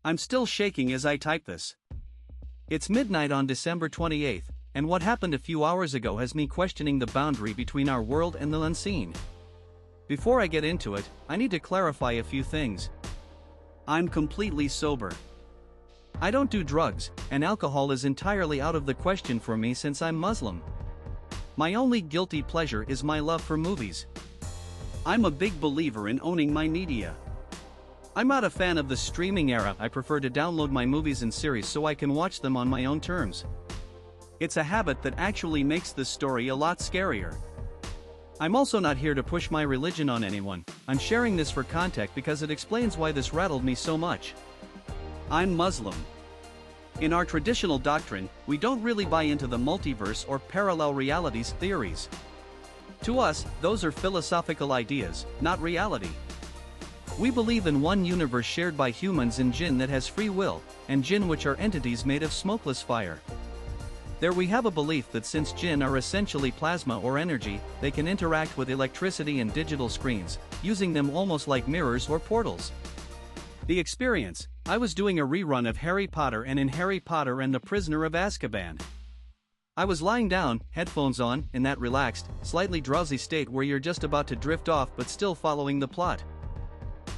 I'm still shaking as I type this. It's midnight on December 28th, and what happened a few hours ago has me questioning the boundary between our world and the unseen. Before I get into it, I need to clarify a few things. I'm completely sober. I don't do drugs, and alcohol is entirely out of the question for me since I'm Muslim. My only guilty pleasure is my love for movies. I'm a big believer in owning my media. I'm not a fan of the streaming era. I prefer to download my movies and series so I can watch them on my own terms. It's a habit that actually makes the story a lot scarier. I'm also not here to push my religion on anyone. I'm sharing this for context because it explains why this rattled me so much. I'm Muslim. In our traditional doctrine, we don't really buy into the multiverse or parallel realities theories. To us, those are philosophical ideas, not reality. We believe in one universe shared by humans and jinn that has free will, and jinn which are entities made of smokeless fire. There we have a belief that since jinn are essentially plasma or energy, they can interact with electricity and digital screens, using them almost like mirrors or portals. The experience: I was doing a rerun of Harry Potter, and in Harry Potter and the Prisoner of Azkaban, I was lying down, headphones on, in that relaxed, slightly drowsy state where you're just about to drift off but still following the plot.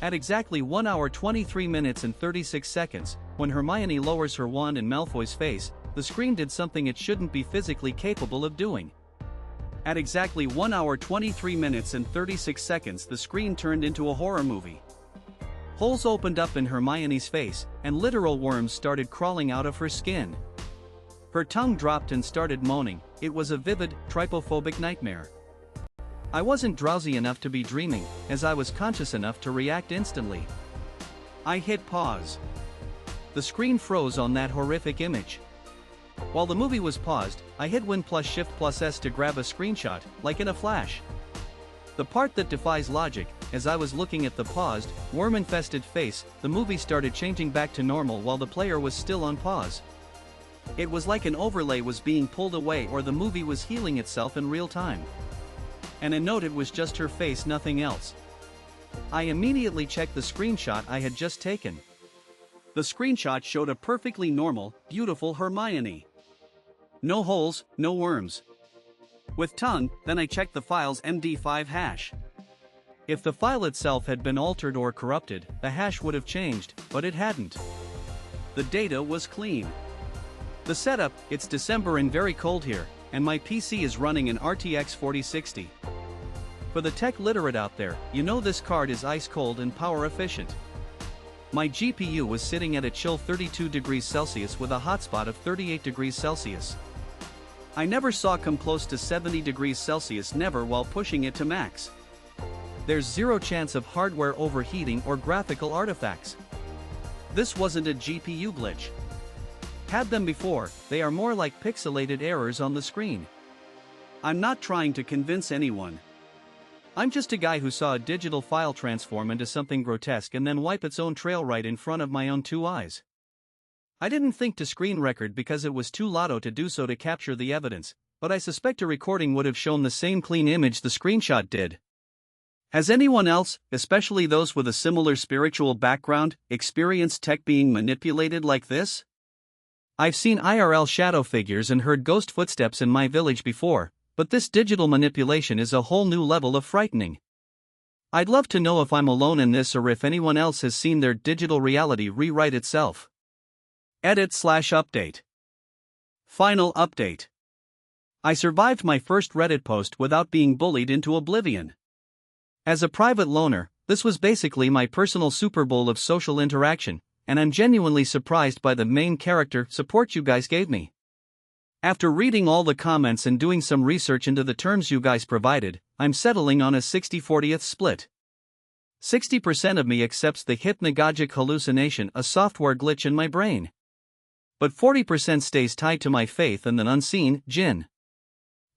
At exactly 1 hour 23 minutes and 36 seconds, when Hermione lowers her wand in Malfoy's face, the screen did something it shouldn't be physically capable of doing. At exactly 1 hour 23 minutes and 36 seconds, the screen turned into a horror movie. Holes opened up in Hermione's face, and literal worms started crawling out of her skin. Her tongue dropped and started moaning. It was a vivid, trypophobic nightmare. I wasn't drowsy enough to be dreaming, as I was conscious enough to react instantly. I hit pause. The screen froze on that horrific image. While the movie was paused, I hit Win+Shift+S to grab a screenshot, like in a flash. The part that defies logic: as I was looking at the paused, worm-infested face, the movie started changing back to normal while the player was still on pause. It was like an overlay was being pulled away or the movie was healing itself in real time. And a note: it was just her face, nothing else. I immediately checked the screenshot I had just taken. The screenshot showed a perfectly normal, beautiful Hermione. No holes, no worms. With tongue, then I checked the file's MD5 hash. If the file itself had been altered or corrupted, the hash would have changed, but it hadn't. The data was clean. The setup: it's December and very cold here, and my PC is running an RTX 4060. For the tech literate out there, you know this card is ice cold and power efficient. My GPU was sitting at a chill 32 degrees Celsius with a hotspot of 38 degrees Celsius. I never saw come close to 70 degrees Celsius, never while pushing it to max. There's zero chance of hardware overheating or graphical artifacts. This wasn't a GPU glitch. Had them before, they are more like pixelated errors on the screen. I'm not trying to convince anyone. I'm just a guy who saw a digital file transform into something grotesque and then wipe its own trail right in front of my own two eyes. I didn't think to screen record because it was too lotto to do so to capture the evidence, but I suspect a recording would have shown the same clean image the screenshot did. Has anyone else, especially those with a similar spiritual background, experienced tech being manipulated like this? I've seen IRL shadow figures and heard ghost footsteps in my village before, but this digital manipulation is a whole new level of frightening. I'd love to know if I'm alone in this or if anyone else has seen their digital reality rewrite itself. Edit/update. Final update. I survived my first Reddit post without being bullied into oblivion. As a private loner, this was basically my personal Super Bowl of social interaction, and I'm genuinely surprised by the main character support you guys gave me. After reading all the comments and doing some research into the terms you guys provided, I'm settling on a 60-40th split. 60% of me accepts the hypnagogic hallucination, a software glitch in my brain. But 40% stays tied to my faith in the unseen, jinn.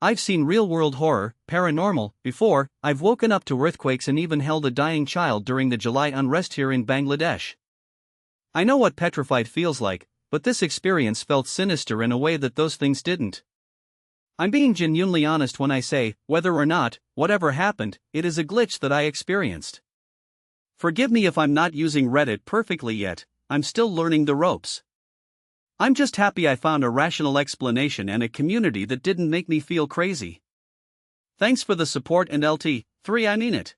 I've seen real-world horror, paranormal, before. I've woken up to earthquakes and even held a dying child during the July unrest here in Bangladesh. I know what petrified feels like, but this experience felt sinister in a way that those things didn't. I'm being genuinely honest when I say, whether or not, whatever happened, it is a glitch that I experienced. Forgive me if I'm not using Reddit perfectly yet, I'm still learning the ropes. I'm just happy I found a rational explanation and a community that didn't make me feel crazy. Thanks for the support and LT3, I mean it.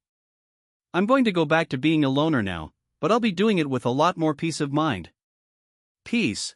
I'm going to go back to being a loner now, but I'll be doing it with a lot more peace of mind. Peace.